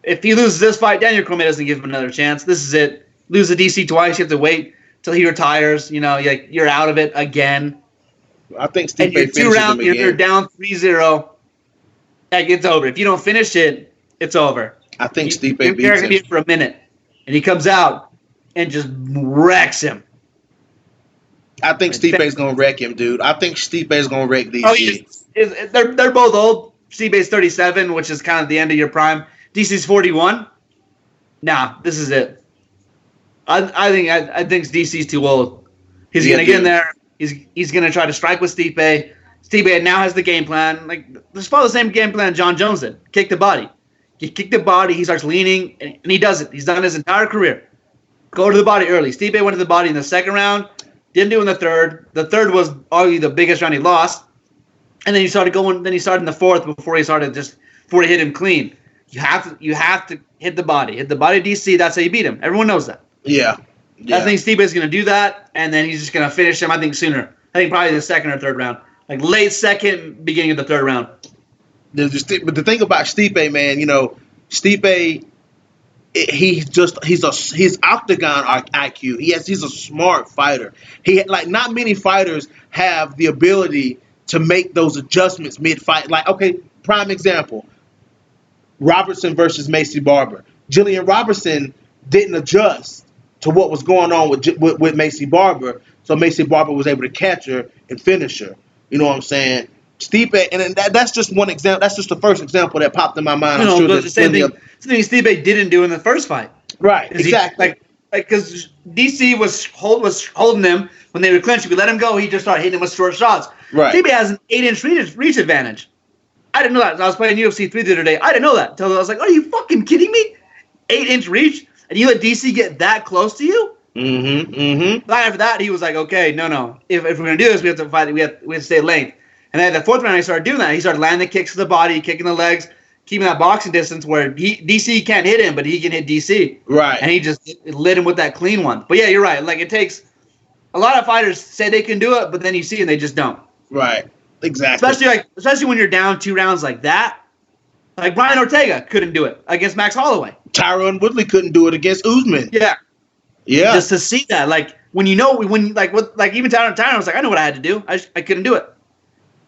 If he loses this fight, Daniel Cormier doesn't give him another chance. This is it. Lose the DC twice, you have to wait till he retires. You know, you're out of it again. I think Stipe finishes 2 rounds, you're down 3-0. Like, it's over. If you don't finish it, it's over. I think Stipe beats him. You're going to be for a minute. And he comes out and just wrecks him. I think Stipe's going to wreck him, dude. I think Stipe's going to wreck DC. Oh, they're both old. Stipe's 37, which is kind of the end of your prime. DC's 41. Nah, this is it. I think DC's too old. He's going to get in there. He's going to try to strike with Stipe. Stipe now has the game plan. Like, let's follow the same game plan John Jones did. Kick the body. You kick the body, he starts leaning, and he does it. He's done his entire career. Go to the body early. Stipe went to the body in the second round. Didn't do it in the third. The third was arguably the biggest round he lost. And then he started going. Then he started in the fourth before he hit him clean. You have to hit the body. Hit the body, DC. That's how you beat him. Everyone knows that. Yeah. I think Stipe is going to do that, and then he's just going to finish him. I think sooner. I think probably the second or third round, like late second, beginning of the third round. But the thing about Stipe, man, you know, Stipe, he's octagon IQ. He's a smart fighter. Not many fighters have the ability to make those adjustments mid-fight. Like, okay, prime example, Robertson versus Macy Barber. Jillian Robertson didn't adjust to what was going on with Macy Barber, so Macy Barber was able to catch her and finish her. You know what I'm saying? Stipe, and that's just one example. That's just the first example that popped in my mind. I'm sure the same thing Stipe didn't do in the first fight. Right, exactly. Because DC was holding him when they were clinching. We let him go. He just started hitting him with short shots. Right. Stipe has an 8-inch reach advantage. I didn't know that. I was playing UFC 3 the other day. I didn't know that until I was like, "Are you fucking kidding me? 8-inch reach, and you let DC get that close to you?" Mm-hmm. Mm-hmm. Right after that, he was like, "Okay, no. If we're gonna do this, we have to fight. We have to stay length." And then the fourth round, he started doing that. He started landing the kicks to the body, kicking the legs, keeping that boxing distance where DC can't hit him, but he can hit DC. Right. And he just lit him with that clean one. But yeah, you're right. Like, it takes a lot of fighters say they can do it, but then you see and they just don't. Right. Exactly. Especially when you're down 2 rounds like that. Like Brian Ortega couldn't do it against Max Holloway. Tyron Woodley couldn't do it against Usman. Yeah. Yeah. Just to see that, like even Tyron was like, I know what I had to do. I couldn't do it.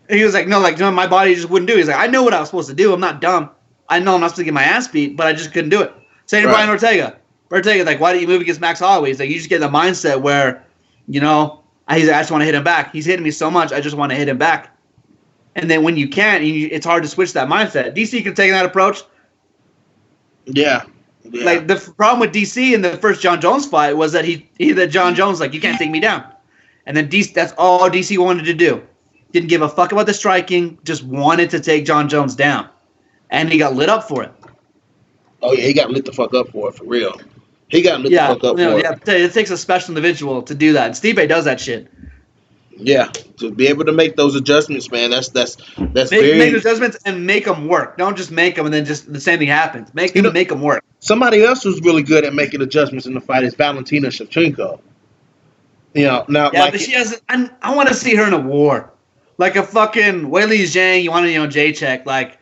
And he was like, no, my body just wouldn't do it. He's like, I know what I was supposed to do. I'm not dumb. I know I'm not supposed to get my ass beat, but I just couldn't do it. Same to Brian Ortega. Ortega, like, why did you move against Max Holloway? He's like, you just get in the mindset where, you know, I just want to hit him back. He's hitting me so much, I just want to hit him back. And then when you can't, it's hard to switch that mindset. DC can take that approach. Yeah. Like, the problem with DC in the first John Jones fight was that John Jones, like, you can't take me down. And then that's all DC wanted to do. Didn't give a fuck about the striking, just wanted to take John Jones down. And he got lit up for it. Oh, yeah, he got lit the fuck up for it, for real. He got lit the fuck up for it. Yeah, it takes a special individual to do that. And Stipe does that shit. Yeah, to be able to make those adjustments, man, that's make adjustments and make them work. Don't just make them and then just the same thing happens. Make them work. Somebody else who's really good at making adjustments in the fight is Valentina Shevchenko. You know, now but she hasn't. I want to see her in a war, like a fucking Weili Zhang. You want to J-check, like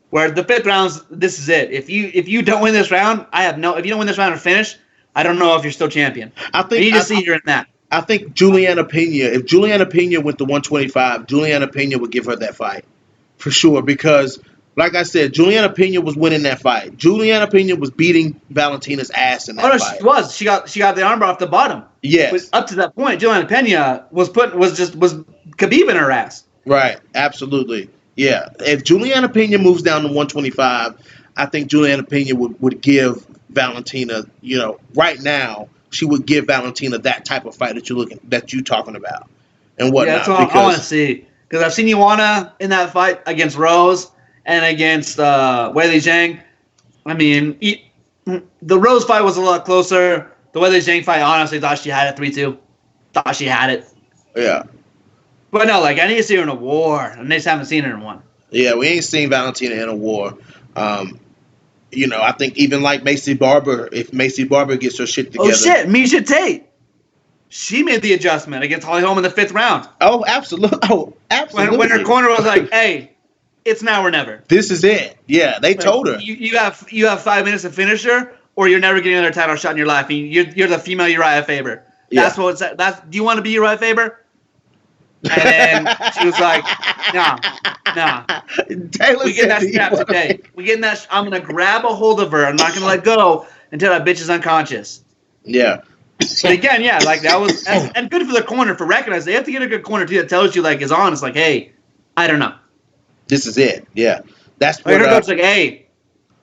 where the 5th rounds. This is it. If you don't win this round, if you don't win this round or finish, I don't know if you're still champion. I think you need to see her in that. I think Juliana Pena, if Juliana Pena went to 125, Juliana Pena would give her that fight. For sure. Because, like I said, Juliana Pena was winning that fight. Juliana Pena was beating Valentina's ass in that fight. She was. She got the armbar off the bottom. Yes. Up to that point, Juliana Pena was Khabib in her ass. Right. Absolutely. Yeah. If Juliana Pena moves down to 125, I think Juliana Pena would give Valentina, you know, right now, she would give Valentina that type of fight that you're talking about and whatnot. Yeah, that's what I want to see. Because I've seen Ioana in that fight against Rose and against Weili Zhang. I mean, The Rose fight was a lot closer. The Weather Zhang fight, honestly, thought she had it 3-2. Thought she had it. Yeah. But no, like, I need to see her in a war. And I just haven't seen her in one. Yeah, we ain't seen Valentina in a war. I think even like Macy Barber, if Macy Barber gets her shit together. Oh, shit. Misha Tate. She made the adjustment against Holly Holm in the 5th round. Oh, absolutely. Oh, absolutely. When her corner was like, hey, it's now or never. This is it. Yeah, they told her. You have 5 minutes to finish her, or you're never getting another title shot in your life. You're the female Uriah Faber. That's what it's. Do you want to be Uriah Faber? And then she was like, nah. Taylor We getting that strap today. We getting that. I'm gonna grab a hold of her. I'm not gonna let go until that bitch is unconscious. Yeah. But again, yeah, like that was and good for the corner for recognizing. They have to get a good corner too that tells you like is honest. Like, hey, I don't know. This is it. Yeah. That's Like what. her coach like, hey.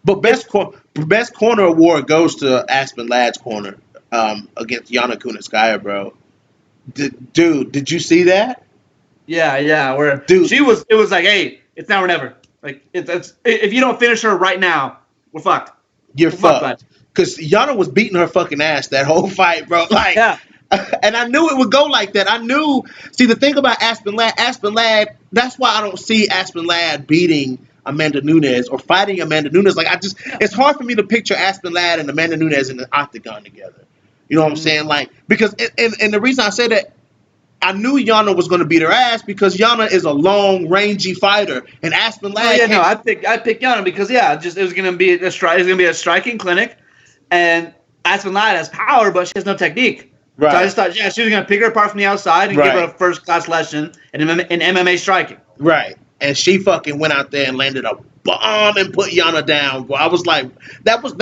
But best corner award goes to Aspen Ladd's corner against Yana Kunitskaya, bro. Dude, did you see that? Yeah. Where Dude. it was like, hey, it's now or never. Like it's if you don't finish her right now, we're fucked. You're fucked. Because Yana was beating her fucking ass that whole fight, bro. Like, yeah. And I knew it would go like that. I knew. See, the thing about Aspen Ladd, that's why I don't see Aspen Ladd beating Amanda Nunes or fighting Amanda Nunes. Like, it's hard for me to picture Aspen Ladd and Amanda Nunes in the octagon together. You know what I'm saying? Like, because, and the reason I say that, I knew Yana was going to beat her ass because Yana is a long, rangy fighter, and Aspen Ladd. I picked Yana because it was going to be a striking clinic, and Aspen Ladd has power, but she has no technique. Right. So I just thought, she was going to pick her apart from the outside and give her a first class lesson in MMA striking. Right. And she fucking went out there and landed a bomb and put Yana down. Well, I was like, that was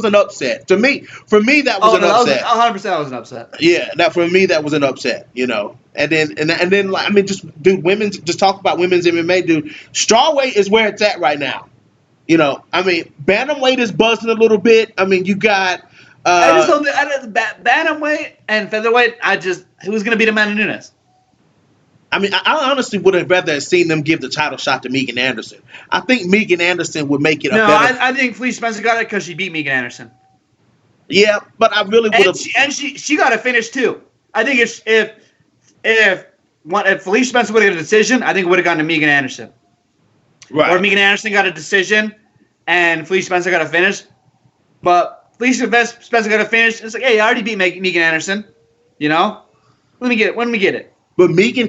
an upset to me. For me, that was an upset. 100% that was an upset. Yeah, for me that was an upset. And then like, I mean, just dude, just talk about women's MMA, dude. Strawweight is where it's at right now. I mean, bantamweight is buzzing a little bit. I mean, you got. I just don't think bantamweight and featherweight. Who's going to beat Amanda Nunes? I mean, I honestly would have rather seen them give the title shot to Megan Anderson. I think Megan Anderson would make it a better. I think Felicia Spencer got it because she beat Megan Anderson. Yeah, but I really would have. And she got a finish too. I think if Felicia Spencer would have got a decision, I think it would have gone to Megan Anderson. Right. Or Megan Anderson got a decision, and Felicia Spencer got a finish. But Felicia Spencer got a finish. It's like, hey, I already beat Megan Anderson. Let me get it. When we get it. But Megan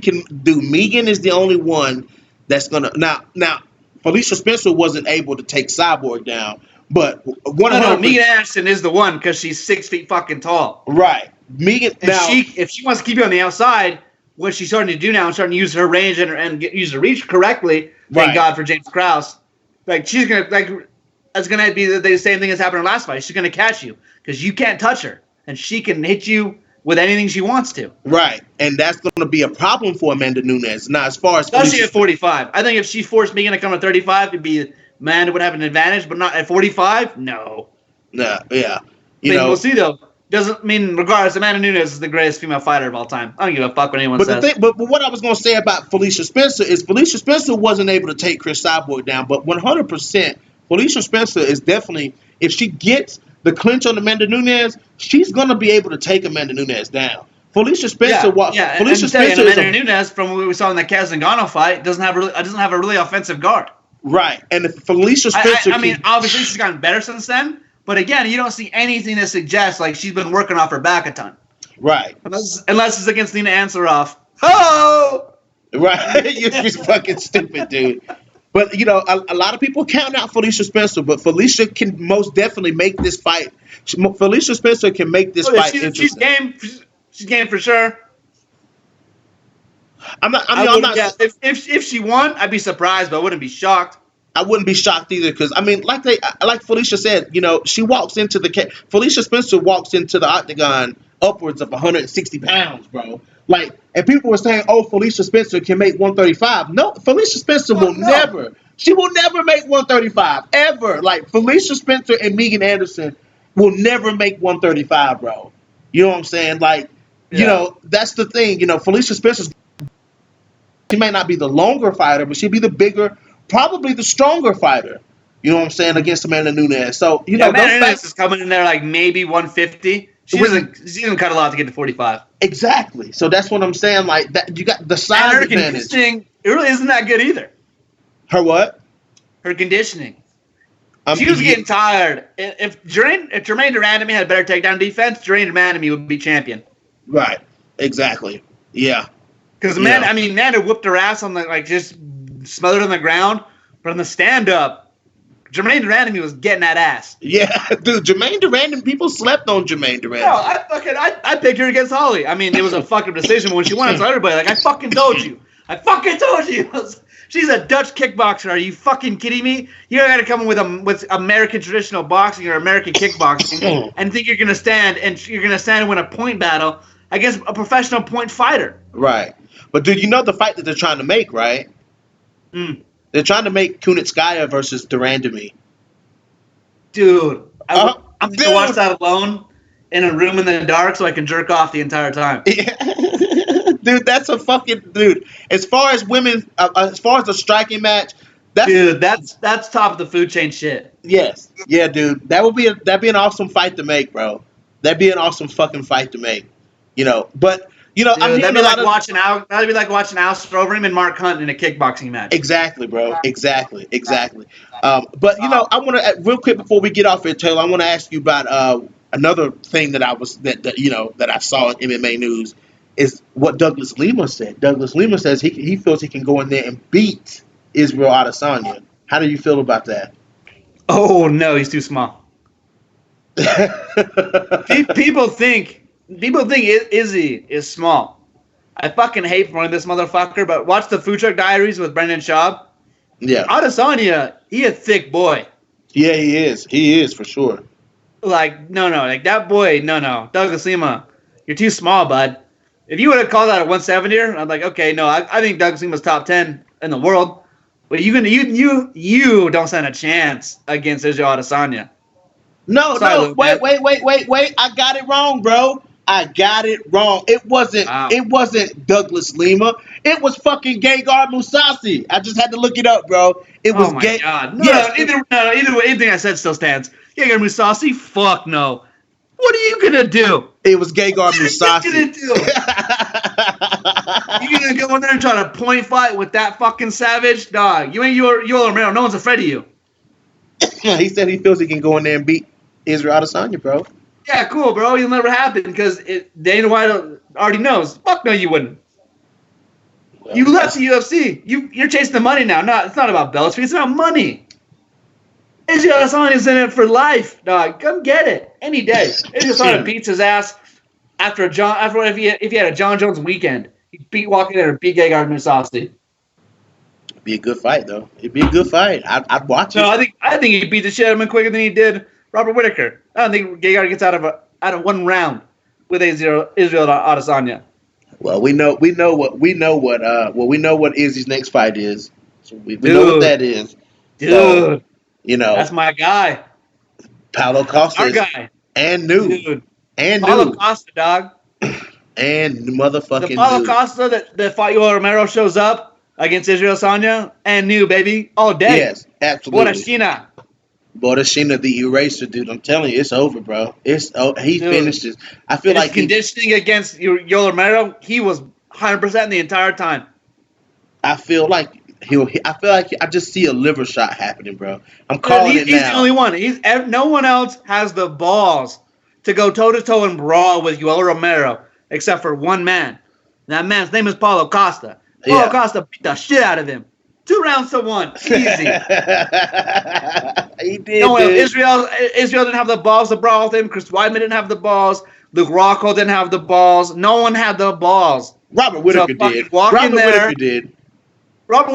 is the only one that's gonna now. Felicia Spencer wasn't able to take Cyborg down, but Megan Anderson is the one because she's 6 feet fucking tall. Right, Megan. If she wants to keep you on the outside, what she's starting to do now, and starting to use her range and use her reach correctly. Thank God for James Krause. Like she's gonna that's gonna be the same thing as happened in the last fight. She's gonna catch you because you can't touch her, and she can hit you with anything she wants to. Right, and that's going to be a problem for Amanda Nunes. Now, as far as especially at 45, I think if she forced Megan to come to 35, Amanda would have an advantage, but not at 45. No. Yeah. We'll see though. Doesn't mean regardless. Amanda Nunes is the greatest female fighter of all time. I don't give a fuck what anyone says. But what I was going to say about Felicia Spencer is Felicia Spencer wasn't able to take Chris Cyborg down, but 100%, Felicia Spencer is definitely, if she gets the clinch on Amanda Nunes, she's gonna be able to take Amanda Nunes down. Felicia Spencer, Felicia Spencer, Amanda Nunes, from what we saw in the Kaz Ngannou fight, doesn't have a really offensive guard. Right, and if Felicia Spencer, I mean, obviously she's gotten better since then, but again, you don't see anything that suggests like she's been working off her back a ton. Right, unless it's against Nina Ansaroff. Oh, right, you're fucking stupid, dude. But, a lot of people count out Felicia Spencer, but Felicia can most definitely make this fight. Felicia Spencer can make this fight interesting. She's game. She's game for sure. If she won, I'd be surprised, but I wouldn't be shocked. I wouldn't be shocked either because, I mean, like Felicia said, she walks into Felicia Spencer walks into the octagon upwards of 160 pounds, bro. Like, and people were saying, oh, Felicia Spencer can make 135. No, Felicia Spencer will never. She will never make 135, ever. Like, Felicia Spencer and Megan Anderson will never make 135, bro. You know what I'm saying? Like, that's the thing. Felicia Spencer, she may not be the longer fighter, but she'll be the bigger, probably the stronger fighter. You know what I'm saying? Against Amanda Nunes. So, Yeah, those Amanda Nunes facts. is coming in there like maybe 150. She doesn't cut a lot to get to 45. Exactly. So that's what I'm saying. Like that, you got the And size her advantage. conditioning, it really isn't that good either. Her what? Her conditioning. She was Yeah, getting tired. If Jermaine Durandamy had better takedown defense, Jermaine Durandamy would be champion. right. Exactly. Yeah. Because You know. Amanda whooped her ass on just smothered on the ground. But on the stand up, Jermaine Durandamy was getting that ass. Yeah, dude. Jermaine Durandam. People slept on Jermaine Durandam. No, I picked her against Holly. I mean, it was a fucking decision when she won. So everybody like, I fucking told you. She's a Dutch kickboxer. Are you fucking kidding me? You're gonna come in with American traditional boxing or American kickboxing and think you're gonna stand and win a point battle against a professional point fighter. Right. But dude, you know the fight that they're trying to make, right? They're trying to make Kunitskaya versus Durandamy. Dude, I'm Dude. gonna watch that alone in a room in the dark so I can jerk off the entire time. Dude, that's a fucking dude. As far as women, as far as the striking match, that's top of the food chain shit. Yes, yeah, dude. That'd be an awesome fight to make, bro. That'd be an awesome fucking fight to make. But Dude, I'm hearing that'd be like watching Al Strovern and Mark Hunt in a kickboxing match. Exactly, bro. Exactly. But I want to real quick before we get off here, Taylor. I want to ask you about another thing that I saw in MMA news is what Douglas Lima said. Douglas Lima says he feels he can go in there and beat Israel Adesanya. How do you feel about that? Oh no, he's too small. People think Izzy is small. I fucking hate for this motherfucker, but watch the Food Truck Diaries with Brendan Schaub. Yeah. Adesanya, he a thick boy. Yeah, he is. He is for sure. Like, no, that boy, no. Douglas Lima, you're too small, bud. If you would have called that a 170er, I'm like, okay, no, I think Douglas Lima's top 10 in the world. But you don't stand a chance against Israel Adesanya. No, wait. I got it wrong, bro. I got it wrong. It wasn't Douglas Lima. It was fucking Gegard Mousasi. I just had to look it up, bro. It was God. Either way, anything I said still stands. Gegard Mousasi? Fuck no. What are you gonna do? It was Gegard Mousasi. What are you gonna do? You gonna go in there and try to point fight with that fucking savage? Dog, you ain't Yoel Romero. No one's afraid of you. He said he feels he can go in there and beat Israel Adesanya, bro. Yeah, cool, bro. It'll never happen because Dana White already knows. Fuck no, you wouldn't. Well, you left the UFC. You're chasing the money now. It's not about belts. It's about money. Israel Adesanya's in it for life, dog. Come get it any day. Israel Adesanya beats his ass if he had a John Jones weekend. He'd walk in there and beat Gegard Mousasi. It'd be a good fight, though. It'd be a good fight. I'd watch it. No, I think he beat the shit out of him quicker than he did Robert Whittaker. I don't think Gegard gets out of one round with Israel Adesanya. Well, we know what Izzy's next fight is. So we know what that is. Dude, so, that's my guy. Paulo Costa, our guy, and new, dude. And Paulo new, Costa, dog, and motherfucking the Paulo new. Costa that fought Yoel Romero shows up against Israel Adesanya and new, baby, all day. Yes, absolutely. Borashina, the eraser, dude. I'm telling you, it's over, bro. He finishes. I feel like conditioning against Yoel Romero, he was 100% the entire time. I feel like I just see a liver shot happening, bro. I'm calling it now. He's the only one. No one else has the balls to go toe-to-toe and brawl with Yoel Romero except for one man. That man's name is Paulo Costa. Paulo Costa beat the shit out of him. 2 rounds to 1. Easy. He did. No one else. Israel didn't have the balls to brawl with him. Chris Weidman didn't have the balls. Luke Rockhold didn't have the balls. No one had the balls. Robert Whittaker did. Robert Whittaker did. Robert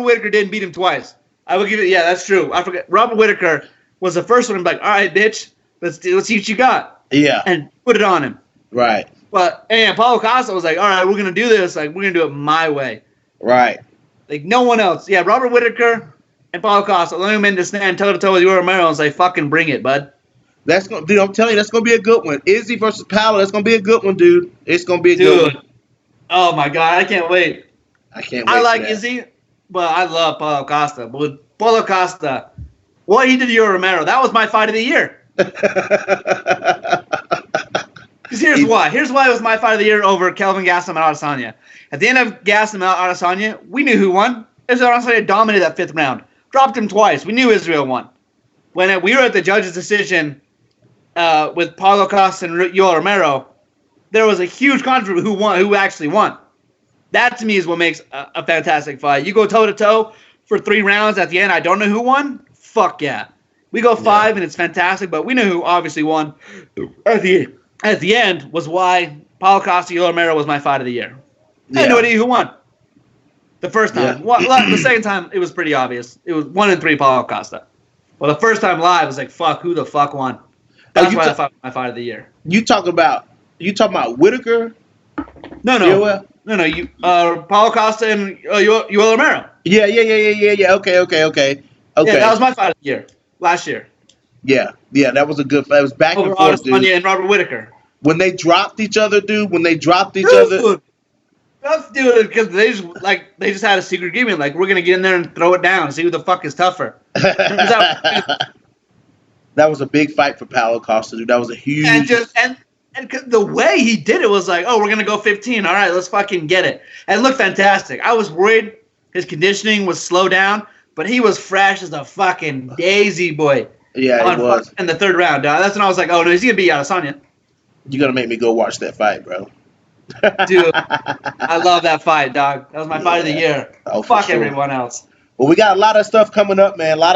Whittaker did beat him twice. I will give it. Yeah, that's true. I forget. Robert Whittaker was the first one to be like, all right, bitch, let's see what you got. Yeah. And put it on him. Right. But Paulo Costa was like, all right, we're gonna do this. Like, we're gonna do it my way. Right. Like no one else. Yeah, Robert Whittaker and Paulo Costa. Let him in to stand toe to toe with Yoel Romero and say, fucking bring it, bud. Dude, I'm telling you, that's gonna be a good one. Izzy versus Paulo, that's gonna be a good one, dude. It's gonna be a good one. Oh my god, I can't wait. I can't wait. I like Izzy, but I love Paulo Costa. But with Paulo Costa. What he did to Yoel Romero, that was my fight of the year. Because here's why. Here's why it was my fight of the year over Kelvin Gastelum and Adesanya. At the end of Gastelum and Adesanya, we knew who won. Israel Adesanya dominated that 5th round. Dropped him twice. We knew Israel won. When we were at the judge's decision with Paulo Costa and Yoel Romero, there was a huge controversy who actually won. That to me is what makes a fantastic fight. You go toe to toe for 3 rounds at the end. I don't know who won. Fuck yeah. We go 5 and it's fantastic, but we know who obviously won at the end was why Paulo Costa Yoel Romero was my fight of the year. I had no idea who won. The first time. Yeah. The second time, it was pretty obvious. It was 1-3 Paulo Costa. Well, the first time live, I was like, fuck, who the fuck won? That's why I thought my fight of the year. You talking about Whitaker? No. You Paulo Costa and Yoel Romero. Yeah. Okay. Yeah, that was my fight of the year. Last year. Yeah, that was a good fight. It was back and forth, dude. And Robert Whitaker. When they dropped each other, dude. That's dude, because they just had a secret agreement. Like, we're gonna get in there and throw it down and see who the fuck is tougher. That was a big fight for Paulo Costa, dude. That was a huge. And the way he did it was like, oh, we're gonna go 15. All right, let's fucking get it. And it looked fantastic. I was worried his conditioning was slow down, but he was fresh as a fucking daisy, boy. Yeah, he was. In the 3rd round, dog. That's when I was like, oh no, he's gonna beat Adesanya. You're gonna make me go watch that fight, bro. Dude, I love that fight, dog. That was my fight of the year. Oh, fuck sure. Everyone else. Well, we got a lot of stuff coming up, man. A lot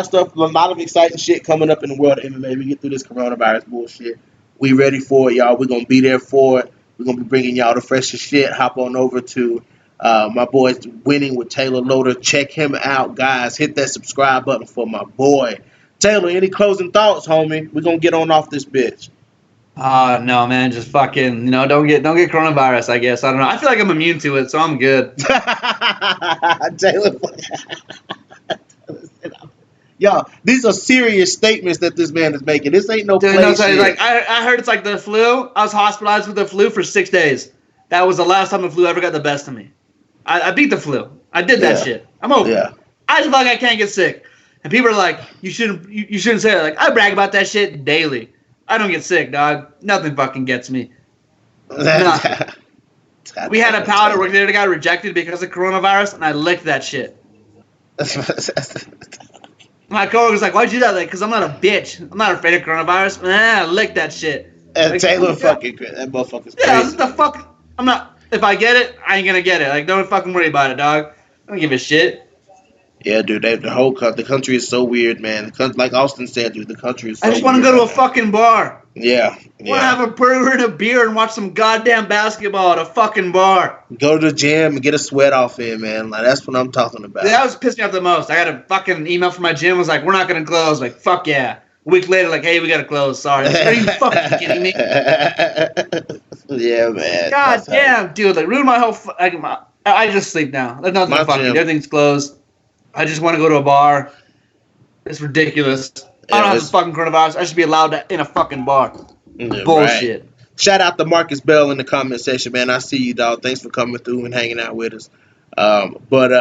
of exciting shit coming up in the world of MMA. We get through this coronavirus bullshit. We ready for it, y'all. We're gonna be there for it. We're gonna be bringing y'all the freshest shit. Hop on over to my boy's Winning with Taylor Loder. Check him out, guys. Hit that subscribe button for my boy. Taylor, any closing thoughts, homie? We're gonna get on off this bitch. No, man, just fucking, don't get coronavirus, I guess. I don't know. I feel like I'm immune to it, so I'm good. Taylor, yo, these are serious statements that this man is making. This ain't no play shit. Like, I heard it's like the flu. I was hospitalized with the flu for 6 days. That was the last time the flu ever got the best of me. I beat the flu. I did that shit. I'm over it. I just feel like I can't get sick. And people are like, you shouldn't say that. Like, I brag about that shit daily. I don't get sick, dog. Nothing fucking gets me. Nothing. We had a powder working there that got rejected because of coronavirus, and I licked that shit. My coworker's like, why'd you do that? Like, because I'm not a bitch. I'm not afraid of coronavirus. I licked that shit. And Taylor fucking crazy. That motherfucker's crazy. Yeah, what the fuck? I'm not. If I get it, I ain't gonna get it. Like, don't fucking worry about it, dog. I don't give a shit. Yeah, dude, the country is so weird, man. Like Austin said, dude, the country is so I just want to go to a fucking bar. Yeah. I want to have a burger and a beer and watch some goddamn basketball at a fucking bar. Go to the gym and get a sweat off in, man. Like, that's what I'm talking about. That was pissing me off the most. I got a fucking email from my gym. It was like, we're not going to close. Like, fuck yeah. A week later, like, hey, we got to close. Sorry. Are you fucking kidding me? Yeah, man. God damn, dude. Like, ruined my whole... I just sleep now. There's nothing fucking... Everything's closed. I just want to go to a bar. It's ridiculous. I don't have the fucking coronavirus. I should be allowed to in a fucking bar. Bullshit. Right. Shout out to Marcus Bell in the comment section, man. I see you, dog. Thanks for coming through and hanging out with us. But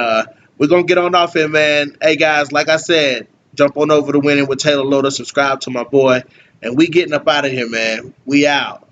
we're going to get on off here, man. Hey, guys, like I said, jump on over to Winning with Taylor Loder. Subscribe to my boy. And we getting up out of here, man. We out.